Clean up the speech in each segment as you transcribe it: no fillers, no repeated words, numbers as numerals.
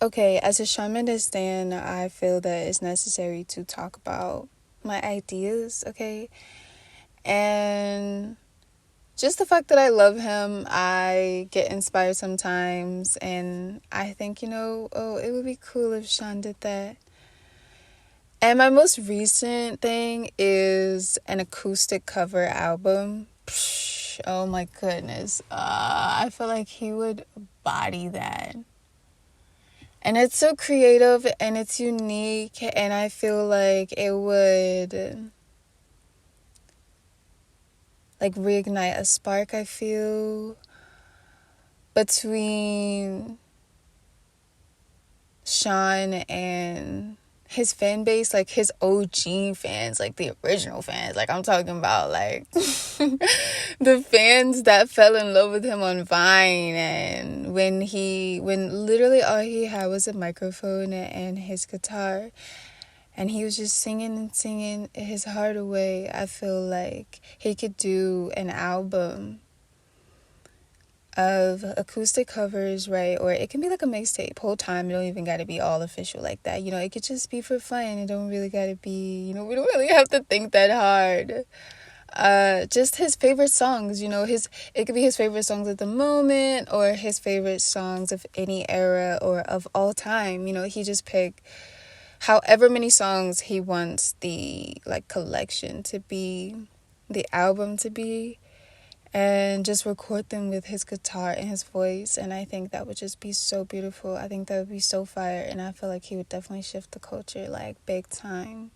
Okay, as a Shawn Mendes stan, I feel that it's necessary to talk about my ideas, okay? And just the fact that I love him, I get inspired sometimes, and I think, oh, it would be cool if Shawn did that. And my most recent thing is an acoustic cover album. Psh, oh my goodness. I feel like he would body that. And it's so creative and it's unique, and I feel like it would like reignite a spark, I feel, between Shawn and his fan base, like his OG fans, like the original fans. Like I'm talking about like the fans that fell in love with him on Vine, and when literally all he had was a microphone and his guitar, and he was just singing and singing his heart away. I feel like he could do an album of acoustic covers, right? Or it can be like a mixtape whole time. It don't even got to be all official like that. It could just be for fun. It don't really got to be, we don't really have to think that hard. Just his favorite songs, it could be his favorite songs at the moment, or his favorite songs of any era or of all time. He just pick however many songs he wants the like collection to be, the album to be, and just record them with his guitar and his voice. And I think that would just be so beautiful. I think that would be so fire, and I feel like he would definitely shift the culture like big time,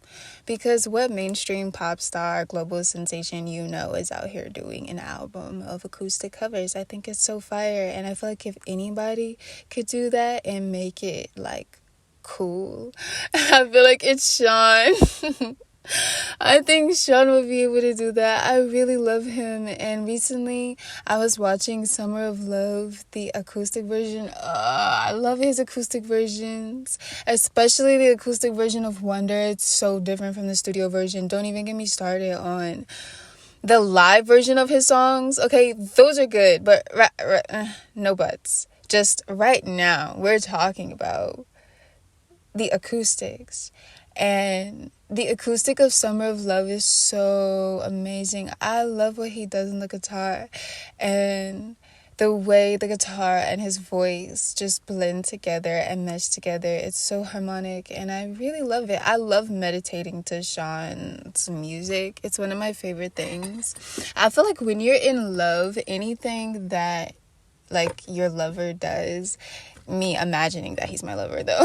because what mainstream pop star, global sensation is out here doing an album of acoustic covers? I think it's so fire, and I feel like if anybody could do that and make it like cool, I feel like it's Shawn. I think Shawn would be able to do that. I really love him. And recently I was watching Summer of Love, the acoustic version. I love his acoustic versions, especially the acoustic version of Wonder. It's so different from the studio version. Don't even get me started on the live version of his songs. Okay, those are good, but no buts. Just right now, we're talking about the acoustics. And the acoustic of Summer of Love is so amazing. I love what he does on the guitar, and the way the guitar and his voice just blend together and mesh together. It's so harmonic, and I really love it. I love meditating to Shawn's music. It's one of my favorite things. I feel like when you're in love, anything that like your lover does, me imagining that he's my lover though,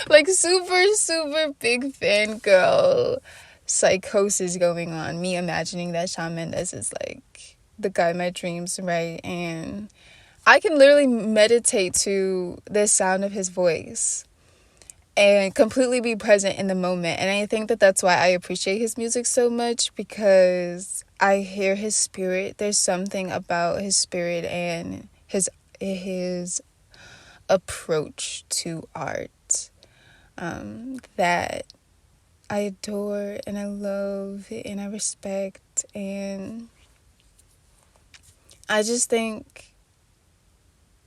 like super big fangirl psychosis going on, me imagining that Shawn Mendes is like the guy in my dreams, right? And I can literally meditate to the sound of his voice and completely be present in the moment. And I think that that's why I appreciate his music so much, because I hear his spirit. There's something about his spirit and his approach to art that I adore and I love and I respect. And I just think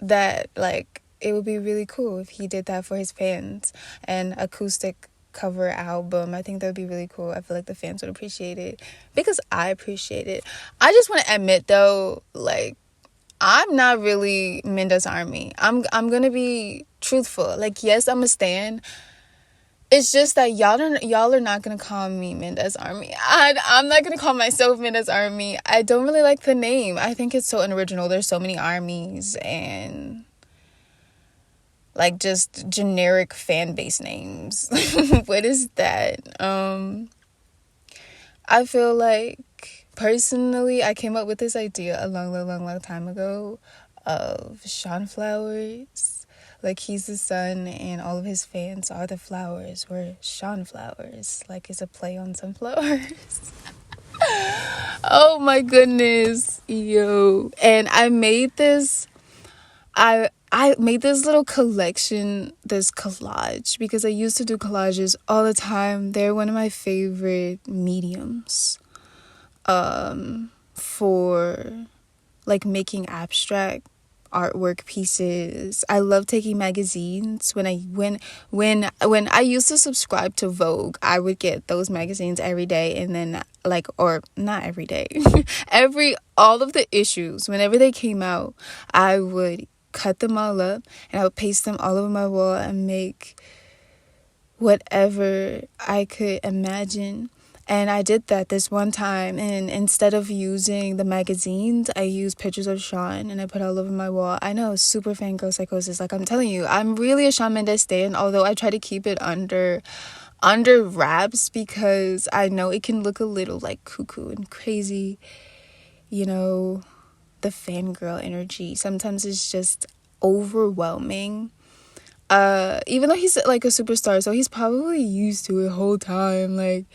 that like it would be really cool if he did that for his fans, an acoustic cover album. I think that would be really cool. I feel like the fans would appreciate it because I appreciate it. I just want to admit though, like, I'm not really Mendes Army. I'm gonna be truthful. Like, yes, I'm a stan. It's just that y'all are not gonna call me Mendes Army. I'm not gonna call myself Mendes Army. I don't really like the name. I think it's so unoriginal. There's so many armies and like just generic fan base names. What is that? I feel like personally, I came up with this idea a long time ago of Shawn Flowers. Like, he's the sun and all of his fans are the flowers. We're Shawn Flowers. Like, it's a play on sunflowers. Oh my goodness. Yo. And I made this little collection, this collage, because I used to do collages all the time. They're one of my favorite mediums for like making abstract artwork pieces. I love taking magazines. When I used to subscribe to Vogue, I would get those magazines every day, and then like, or not every day, all of the issues, whenever they came out, I would cut them all up and I would paste them all over my wall and make whatever I could imagine. And I did that this one time, and instead of using the magazines, I used pictures of Shawn and I put all over my wall. I know, super fangirl psychosis. Like, I'm telling you, I'm really a Shawn Mendes stan, although I try to keep it under wraps because I know it can look a little like cuckoo and crazy, you know, the fangirl energy. Sometimes it's just overwhelming. Even though he's like a superstar, so he's probably used to it the whole time, like,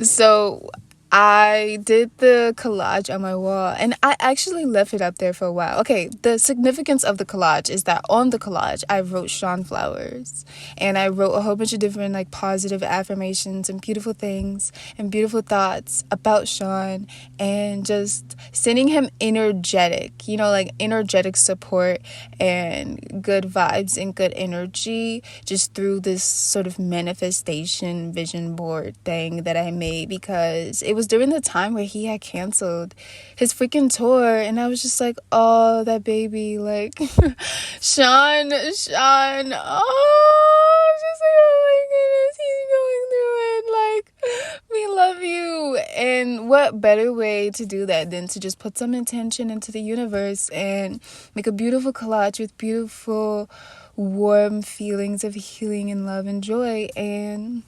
so I did the collage on my wall, and I actually left it up there for a while. Okay, the significance of the collage is that on the collage, I wrote Shawn flowers, and I wrote a whole bunch of different, like, positive affirmations and beautiful things and beautiful thoughts about Shawn, and just sending him energetic, like energetic support and good vibes and good energy just through this sort of manifestation vision board thing that I made, because it was during the time where he had canceled his freaking tour, and I was just like, oh, that baby, like, Shawn, oh, just like, oh my goodness, he's going through it, like, we love you. And what better way to do that than to just put some intention into the universe and make a beautiful collage with beautiful warm feelings of healing and love and joy. And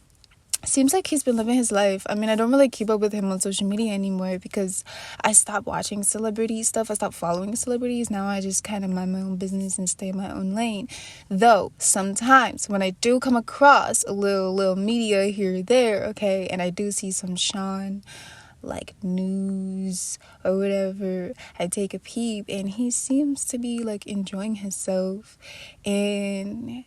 seems like he's been living his life. I mean, I don't really keep up with him on social media anymore because I stopped watching celebrity stuff. I stopped following celebrities. Now I just kind of mind my own business and stay in my own lane. Though sometimes when I do come across a little media here or there, okay, and I do see some Shawn, like, news or whatever, I take a peep, and he seems to be, like, enjoying himself. And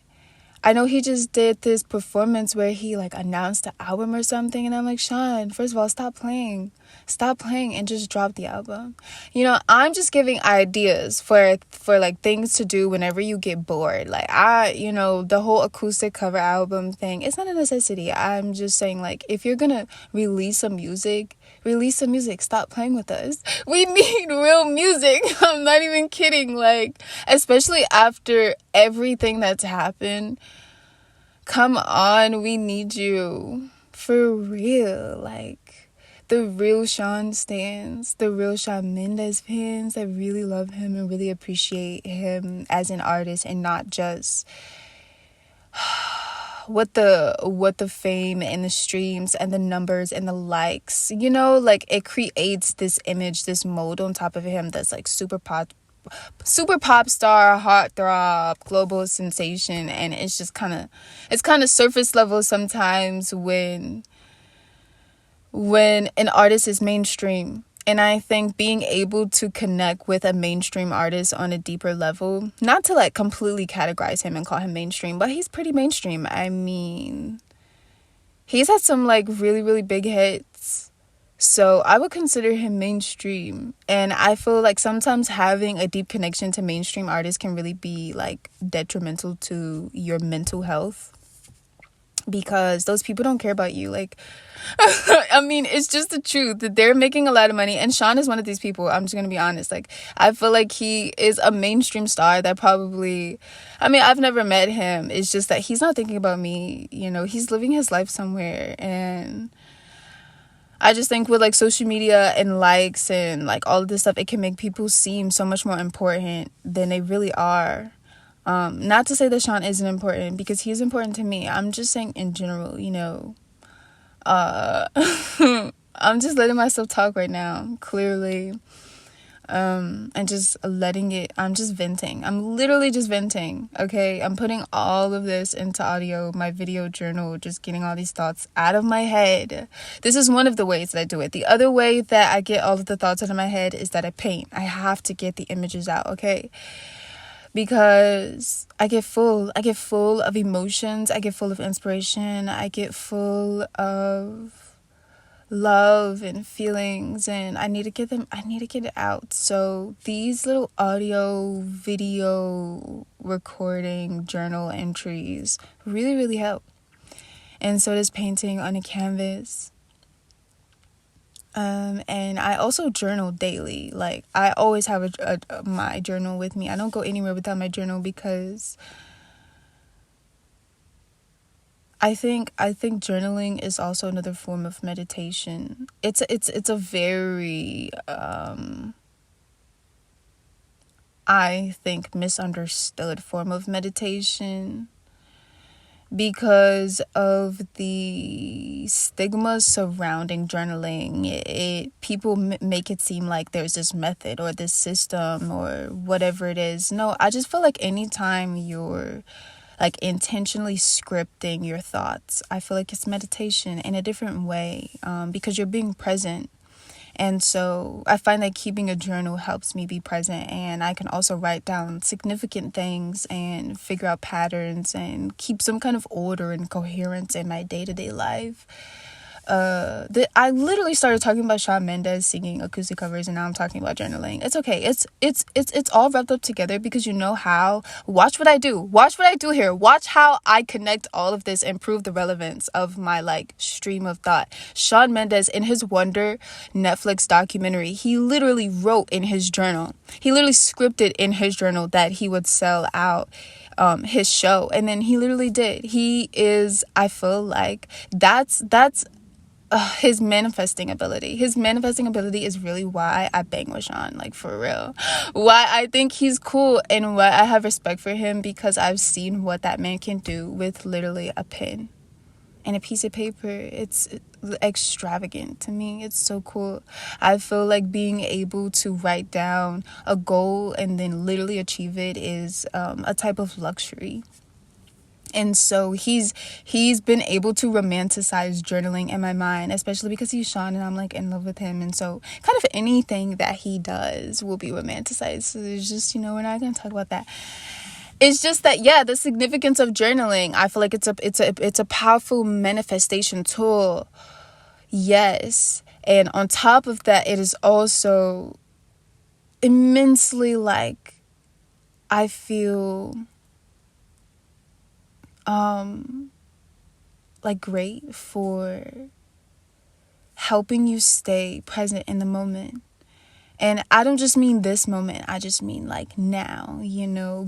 I know he just did this performance where he, like, announced the album or something, and I'm like, Shawn, first of all, stop playing and just drop the album. I'm just giving ideas for like things to do whenever you get bored. Like, the whole acoustic cover album thing, it's not a necessity. I'm just saying, like, if you're gonna release some music, stop playing with us. We need real music. I'm not even kidding. Like, especially after everything that's happened, come on, we need you for real. Like, the real Shawn stans, the real Shawn Mendes fans that really love him and really appreciate him as an artist, and not just what the fame and the streams and the numbers and the likes, like, it creates this image, this mold on top of him that's like super pop star, heartthrob, global sensation. And it's kind of surface level sometimes when an artist is mainstream. And I think being able to connect with a mainstream artist on a deeper level, not to, like, completely categorize him and call him mainstream, but he's pretty mainstream. I mean, he's had some, like, really, really big hits. So I would consider him mainstream. And I feel like sometimes having a deep connection to mainstream artists can really be, like, detrimental to your mental health, because those people don't care about you. Like, I mean, it's just the truth that they're making a lot of money, and Shawn is one of these people. I'm just gonna be honest. Like, I feel like he is a mainstream star that probably, I mean, I've never met him. It's just that he's not thinking about me. He's living his life somewhere. And I just think with, like, social media and likes and, like, all of this stuff, it can make people seem so much more important than they really are. Not to say that Shawn isn't important, because he's important to me. I'm just saying in general, I'm just letting myself talk right now, clearly, and just letting it, I'm just venting. I'm literally just venting, okay? I'm putting all of this into audio, my video journal, just getting all these thoughts out of my head. This is one of the ways that I do it. The other way that I get all of the thoughts out of my head is that I paint. I have to get the images out, okay? Because I get full of emotions, I get full of inspiration, I get full of love and feelings, and I need to get it out. So these little audio, video recording journal entries really, really help. And so does painting on a canvas. And I also journal daily. Like, I always have my journal with me. I don't go anywhere without my journal, because I think journaling is also another form of meditation. It's a very I think misunderstood form of meditation, because of the stigma surrounding journaling. People make it seem like there's this method or this system or whatever it is. No, I just feel like anytime you're like intentionally scripting your thoughts, I feel like it's meditation in a different way, because you're being present. And so I find that keeping a journal helps me be present, and I can also write down significant things and figure out patterns and keep some kind of order and coherence in my day-to-day life. I literally started talking about Shawn Mendes singing acoustic covers, and now I'm talking about journaling. It's okay. It's all wrapped up together, because you know how. Watch what I do here. Watch how I connect all of this and prove the relevance of my like stream of thought. Shawn Mendes, in his Wonder Netflix documentary, he literally wrote in his journal. He literally scripted in his journal that he would sell out his show, and then he literally did. I feel like that's his manifesting ability. His manifesting ability is really why I bang with Shawn, like, for real. Why I think he's cool and why I have respect for him, because I've seen what that man can do with literally a pen and a piece of paper. It's extravagant to me. It's so cool. I feel like being able to write down a goal and then literally achieve it is a type of luxury. And so he's been able to romanticize journaling in my mind, especially because he's Shawn and I'm like in love with him. And so kind of anything that he does will be romanticized. So there's just, we're not going to talk about that. It's just that, yeah, the significance of journaling, I feel like it's a powerful manifestation tool. Yes. And on top of that, it is also immensely, like, I feel like great for helping you stay present in the moment. And I don't just mean this moment, I just mean like now,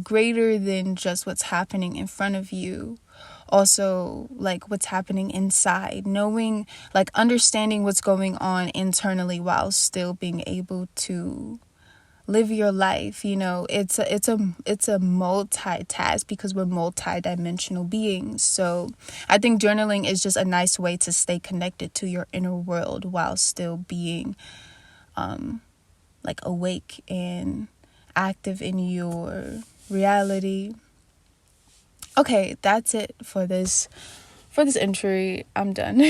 greater than just what's happening in front of you. Also, like, what's happening inside, knowing, like, understanding what's going on internally while still being able to live your life. It's a multitask, because we're multi-dimensional beings. So I think journaling is just a nice way to stay connected to your inner world while still being like awake and active in your reality. Okay, that's it for this entry. I'm done.